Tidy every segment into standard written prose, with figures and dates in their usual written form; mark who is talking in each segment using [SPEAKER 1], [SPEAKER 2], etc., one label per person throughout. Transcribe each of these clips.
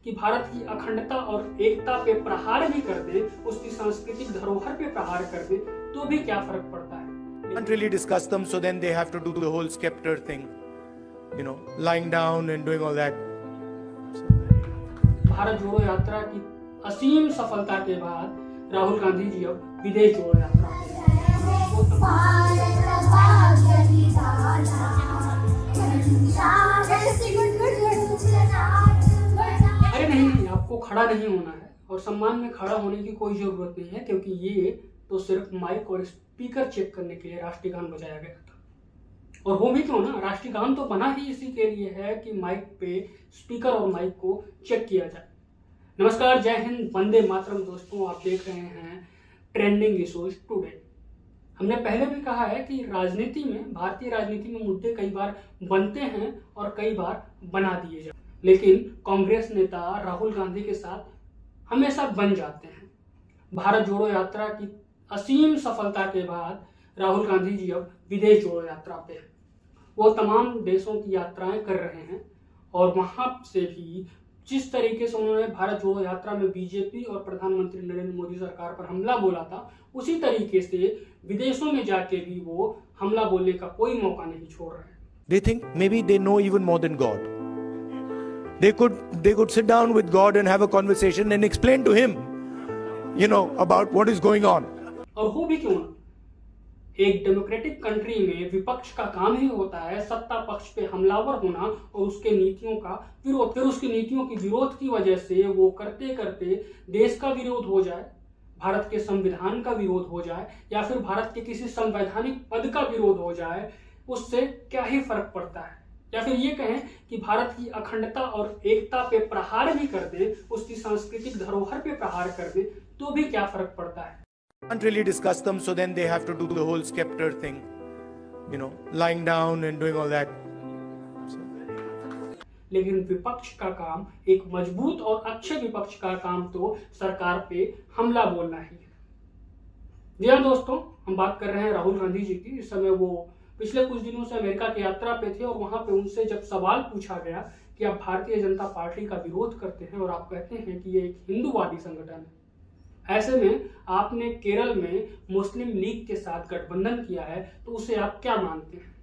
[SPEAKER 1] कि भारत की अखंडता और एकता पे प्रहार भी कर दे, उसकी सांस्कृतिक धरोहर पे प्रहार कर दे, तो भी क्या फर्क पड़ता है।
[SPEAKER 2] Can't really discuss them, so then they have to do the whole scepter thing, lying down and doing all that.
[SPEAKER 1] Bharat जोड़ो यात्रा की असीम सफलता के बाद राहुल गांधी जी अब विदेश जोड़ो यात्रा अरे नहीं, आपको खड़ा नहीं होना है और सम्मान में खड़ा होने की कोई जरूरत नहीं है, क्योंकि ये तो सिर्फ माइक और स्पीकर चेक करने के लिए राष्ट्रीय गान बजाया गया था। और वो भी क्यों ना, राष्ट्रीय गान तो बना ही इसी के लिए है कि माइक पे स्पीकर और माइक को चेक किया जाए। नमस्कार, जय हिंद, वंदे मातरम दोस्तों, आप देख रहे हैं ट्रेंडिंग इश्यूज टुडे। हमने पहले भी कहा है कि राजनीति में, भारतीय राजनीति में मुद्दे कई बार बनते हैं और कई बार बना दिए जाते हैं, लेकिन कांग्रेस नेता राहुल गांधी के साथ हमेशा बन जाते हैं। भारत जोड़ो यात्रा की असीम सफलता के बाद राहुल गांधी जी अब विदेश जोड़ो यात्रा पे हैं। वो तमाम देशों की यात्राएं कर रहे हैं और वहां से भी जिस तरीके से उन्होंने भारत जोड़ो यात्रा में बीजेपी और प्रधानमंत्री नरेंद्र मोदी सरकार पर हमला बोला था, उसी तरीके से विदेशों में जाके भी वो हमला बोलने का कोई मौका नहीं छोड़ रहे हैं।
[SPEAKER 2] They think maybe they know even more than God. They could sit down with God and have a conversation and explain to him, about what is going on.
[SPEAKER 1] और वो भी क्यों ना, एक डेमोक्रेटिक कंट्री में विपक्ष का काम ही होता है सत्ता पक्ष पे हमलावर होना और उसके नीतियों का विरोध। फिर उसकी नीतियों की विरोध की वजह से वो करते करते देश का विरोध हो जाए, भारत के संविधान का विरोध हो जाए, या फिर भारत के किसी संवैधानिक पद का विरोध हो जाए, उससे क्या ही फर्क पड़ता है। या फिर ये कहें कि भारत की अखंडता और एकता पे प्रहार भी कर दे, उसकी सांस्कृतिक धरोहर पे प्रहार कर दे, तो भी क्या फर्क पड़ता है।
[SPEAKER 2] Can't really discuss them, so then they have to do the whole scepter thing, lying down and doing all that.
[SPEAKER 1] लेकिन विपक्ष का काम, एक मजबूत और अच्छे विपक्ष का काम तो सरकार पे हमला बोलना ही है। जी हाँ दोस्तों, हम बात कर रहे हैं राहुल गांधी जी की। इस समय वो पिछले कुछ दिनों से अमेरिका की यात्रा पे थे और वहां पे उनसे जब सवाल पूछा गया कि आप भारतीय जनता पार्टी का विरोध करते हैं और आप कहते हैं कि ये एक हिंदूवादी संगठन है, ऐसे में आपने केरल में मुस्लिम लीग के साथ गठबंधन किया है, तो उसे आप क्या मानते हैं।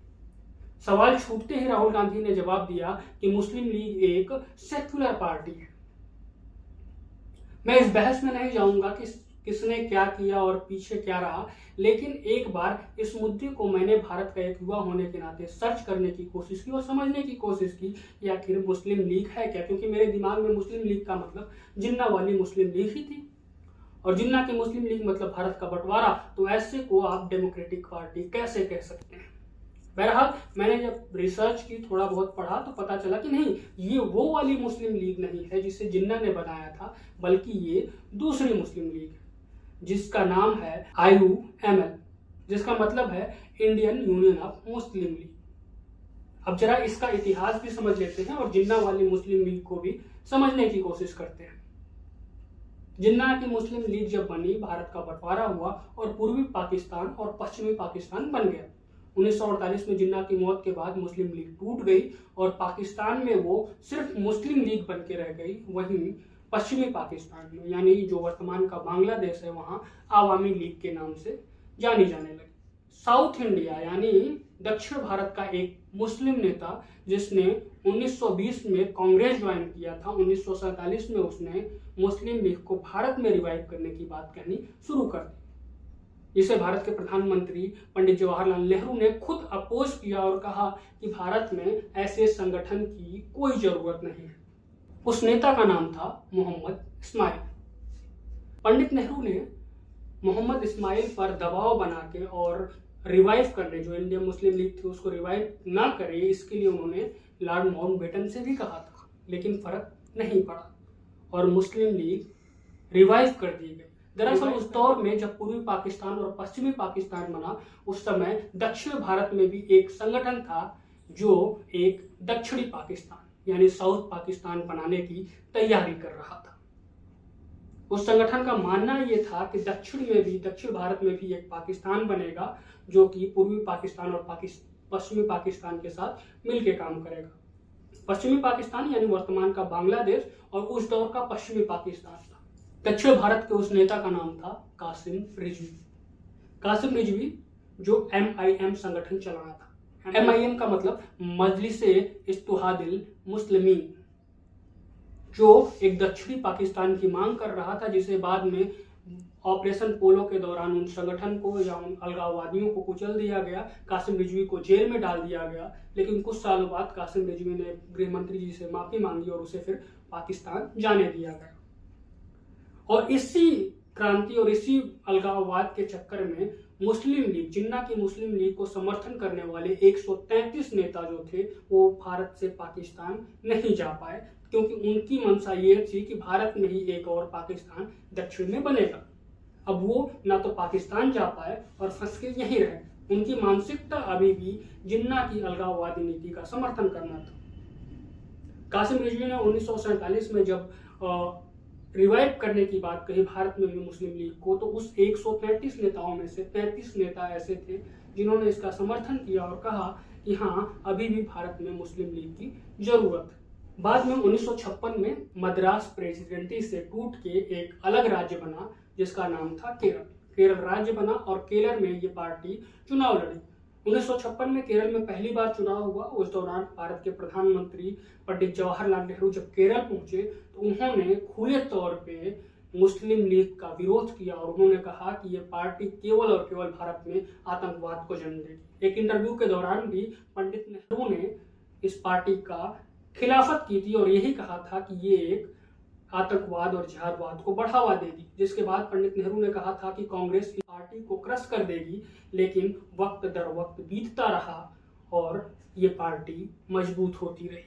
[SPEAKER 1] सवाल छूटते ही राहुल गांधी ने जवाब दिया कि मुस्लिम लीग एक सेक्युलर पार्टी है। मैं इस बहस में नहीं जाऊंगा कि किसने क्या किया और पीछे क्या रहा, लेकिन एक बार इस मुद्दे को मैंने भारत का एक युवा होने के नाते सर्च करने की कोशिश की और समझने की कोशिश की कि आखिर मुस्लिम लीग है क्या, क्योंकि मेरे दिमाग में मुस्लिम लीग का मतलब जिन्ना वाली मुस्लिम लीग ही थी, और जिन्ना की मुस्लिम लीग मतलब भारत का बंटवारा, तो ऐसे को आप डेमोक्रेटिक पार्टी कैसे कह सकते हैं। बहरहाल मैंने जब रिसर्च की, थोड़ा बहुत पढ़ा, तो पता चला कि नहीं, ये वो वाली मुस्लिम लीग नहीं है जिसे जिन्ना ने बनाया था, बल्कि ये दूसरी मुस्लिम लीग है जिसका नाम है IUML, जिसका मतलब है Indian union of Muslim league. अब जरा इसका इतिहास भी समझ लेते हैं और जिन्ना वाली मुस्लिम लीग को भी समझने की कोशिश करते हैं। जिन्ना की मुस्लिम लीग जब बनी, भारत का बंटवारा हुआ और पूर्वी पाकिस्तान और पश्चिमी पाकिस्तान बन गया। 1948 में जिन्ना की मौत के बाद मुस्लिम लीग टूट गई और पाकिस्तान में वो सिर्फ मुस्लिम लीग बन के रह गई। वहीं पश्चिमी पाकिस्तान में, यानी जो वर्तमान का बांग्लादेश है, वहां आवामी लीग के नाम से जानी जाने लगी। साउथ इंडिया यानी दक्षिण भारत का एक मुस्लिम नेता जिसने 1920 में कांग्रेस ज्वाइन किया था, 1947 में उसने मुस्लिम लीग को भारत में रिवाइव करने की बात कहनी शुरू कर दी, जिसे भारत के प्रधानमंत्री पंडित जवाहरलाल नेहरू ने खुद अपोज किया और कहा कि भारत में ऐसे संगठन की कोई जरूरत नहीं है। उस नेता का नाम था मोहम्मद इस्माइल। पंडित नेहरू ने मोहम्मद इस्माइल पर दबाव बना के और रिवाइव करने, जो इंडियन मुस्लिम लीग थी उसको रिवाइव ना करे, इसके लिए उन्होंने लॉर्ड माउंटबेटन से भी कहा था, लेकिन फर्क नहीं पड़ा और मुस्लिम लीग रिवाइव कर दी गई। दरअसल उस दौर में जब पूर्वी पाकिस्तान और पश्चिमी पाकिस्तान बना, उस समय दक्षिण भारत में भी एक संगठन था जो एक दक्षिणी पाकिस्तान यानी साउथ पाकिस्तान बनाने की तैयारी कर रहा था। उस संगठन का मानना यह था कि दक्षिण भारत में भी एक पाकिस्तान बनेगा जो कि पूर्वी पाकिस्तान और पश्चिमी पाकिस्तान के साथ मिलकर काम करेगा। पश्चिमी पाकिस्तान यानी वर्तमान का बांग्लादेश और उस दौर का पश्चिमी पाकिस्तान था। दक्षिण भारत के उस नेता का नाम था कासिम रिजवी। कासिम रिजवी जो MIM संगठन चलाना था। MIM का मतलब मजलिसे इत्तेहादुल मुस्लिमीन, जो एक दक्षिणी पाकिस्तान की मांग कर रहा था, जिसे बाद में ऑपरेशन पोलो के दौरान उन संगठन को या उन अलगाववादियों को कुचल दिया गया। कासिम रिजवी को जेल में डाल दिया गया, लेकिन कुछ सालों बाद कासिम रिजवी ने गृह मंत्री जी से माफी मांगी और उसे फिर पाकिस्तान जाने दिया गया। और इसी क्रांति और इसी अलगाववाद के चक्कर में मुस्लिम लीग, जिन्ना की मुस्लिम लीग को समर्थन करने वाले 133 नेता जो थे वो भारत से पाकिस्तान नहीं जा पाए, क्योंकि उनकी मंशा ये थी कि भारत में ही एक और पाकिस्तान दक्षिण में बनेगा। अब वो ना तो पाकिस्तान जा पाए और फंस के यहीं रहे। उनकी मानसिकता अभी भी जिन्ना की अलगाववादी नीति का समर्थन करना था। कासिम रिजवी ने 1947 में जब रिवाइव करने की बात कही भारत में भी मुस्लिम लीग को, तो उस 133 नेताओं में से 33 नेता ऐसे थे जिन्होंने इसका समर्थन किया और कहा कि हाँ, अभी भी भारत में मुस्लिम लीग की जरूरत है। बाद में 1956 में मद्रास प्रेसिडेंसी से टूट के एक अलग राज्य बना जिसका नाम था केरल। केरल राज्य बना और केरल में ये पार्टी चुनाव लड़ी। 1956 में केरल में पहली बार चुनाव हुआ। उस दौरान भारत के प्रधानमंत्री पंडित जवाहरलाल नेहरू जब केरल पहुंचे तो उन्होंने खुले तौर पे मुस्लिम लीग का विरोध किया और उन्होंने कहा कि ये पार्टी केवल और केवल भारत में आतंकवाद को जन्म देगी। एक इंटरव्यू के दौरान भी पंडित नेहरू ने इस पार्टी का खिलाफत की थी और यही कहा था कि ये एक आतंकवाद और जिहादवाद को बढ़ावा देगी। जिसके बाद पंडित नेहरू ने कहा था कि कांग्रेस इस पार्टी को क्रश कर देगी, लेकिन वक्त दर वक्त बीतता रहा और ये पार्टी मजबूत होती रही।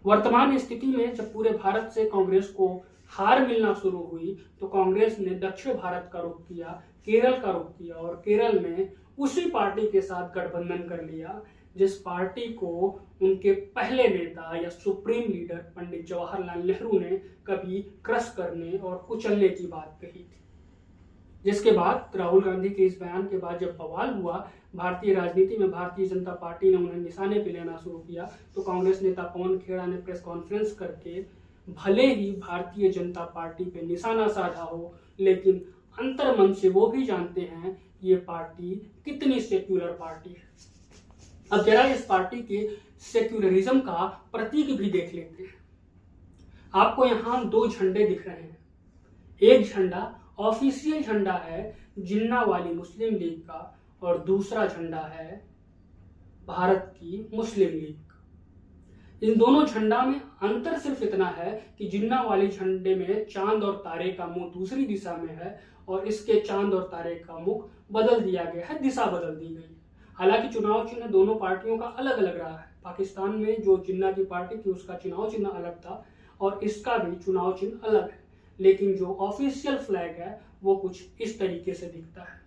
[SPEAKER 1] वर्तमान स्थिति में जब पूरे भारत से कांग्रेस को हार मिलना शुरू हुई तो कांग्रेस ने दक्षिण भारत का रुख किया, केरल का रुख किया और केरल में उसी पार्टी के साथ गठबंधन कर लिया जिस पार्टी को उनके पहले नेता या सुप्रीम लीडर पंडित जवाहरलाल नेहरू ने कभी क्रश करने और कुचलने की बात कही थी। जिसके बाद राहुल गांधी के इस बयान के बाद जब बवाल हुआ भारतीय राजनीति में, भारतीय जनता पार्टी ने उन्हें निशाने पे लेना शुरू किया, तो कांग्रेस नेता पवन खेड़ा ने प्रेस कॉन्फ्रेंस करके भले ही भारतीय जनता पार्टी पे निशाना साधा हो, लेकिन अंतर्मन से वो भी जानते हैं ये पार्टी कितनी सेक्युलर पार्टी है। अब जरा इस पार्टी के सेक्युलरिज्म का प्रतीक भी देख लेते हैं। आपको यहाँ 2 झंडे दिख रहे हैं। एक झंडा ऑफिशियल झंडा है जिन्ना वाली मुस्लिम लीग का और दूसरा झंडा है भारत की मुस्लिम लीग। इन दोनों झंडा में अंतर सिर्फ इतना है कि जिन्ना वाली झंडे में चांद और तारे का मुंह दूसरी दिशा में है और इसके चांद और तारे का मुख बदल दिया गया है, दिशा बदल दी गई है। हालांकि चुनाव चिन्ह दोनों पार्टियों का अलग अलग रहा है। पाकिस्तान में जो जिन्ना की पार्टी थी उसका चुनाव चिन्ह अलग था और इसका भी चुनाव चिन्ह अलग है, लेकिन जो ऑफिशियल फ्लैग है वो कुछ इस तरीके से दिखता है।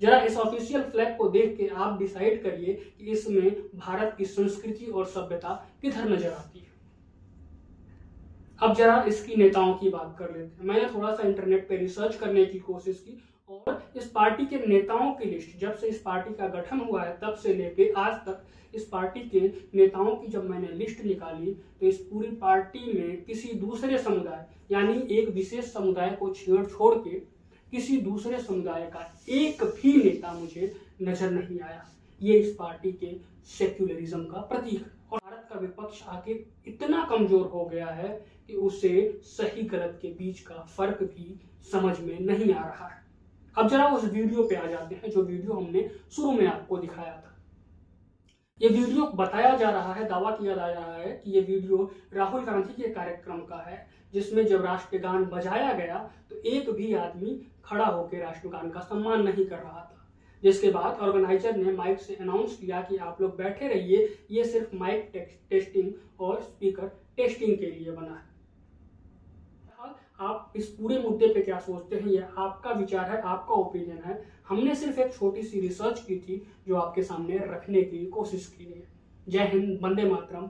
[SPEAKER 1] जरा इस ऑफिशियल फ्लैग को देख के आप डिसाइड करिए कि इसमें भारत की संस्कृति और सभ्यता किधर नजर आती है। अब जरा इसकी नेताओं की बात कर लेते हैं। मैंने थोड़ा सा इंटरनेट पे रिसर्च करने की कोशिश की और इस पार्टी के नेताओं की लिस्ट, जब से इस पार्टी का गठन हुआ है तब से लेके आज तक इस पार्टी के नेताओं की जब मैंने लिस्ट निकाली तो इस पूरी पार्टी में किसी दूसरे समुदाय यानी एक विशेष समुदाय को छोड़ के किसी दूसरे समुदाय का एक भी नेता मुझे नजर नहीं आया। ये इस पार्टी के सेक्युलरिज्म का प्रतीक है और भारत का विपक्ष आखिर इतना कमजोर हो गया है कि उसे सही गलत के बीच का फर्क भी समझ में नहीं आ रहा है। अब जरा उस वीडियो पे आ जाते हैं जो वीडियो हमने शुरू में आपको दिखाया था। ये वीडियो बताया जा रहा है, दावा किया जा रहा है कि ये वीडियो राहुल गांधी के कार्यक्रम का है जिसमें जब राष्ट्रगान बजाया गया तो एक भी आदमी खड़ा होकर राष्ट्रगान का सम्मान नहीं कर रहा था। जिसके बाद ऑर्गेनाइजर ने माइक से अनाउंस किया कि आप लोग बैठे रहिए, ये सिर्फ माइक टेस्टिंग और स्पीकर टेस्टिंग के लिए बना है। आप इस पूरे मुद्दे पे क्या सोचते हैं, ये आपका विचार है, आपका ओपिनियन है। हमने सिर्फ एक छोटी सी रिसर्च की थी जो आपके सामने रखने की कोशिश की है। जय हिंद, वंदे मातरम।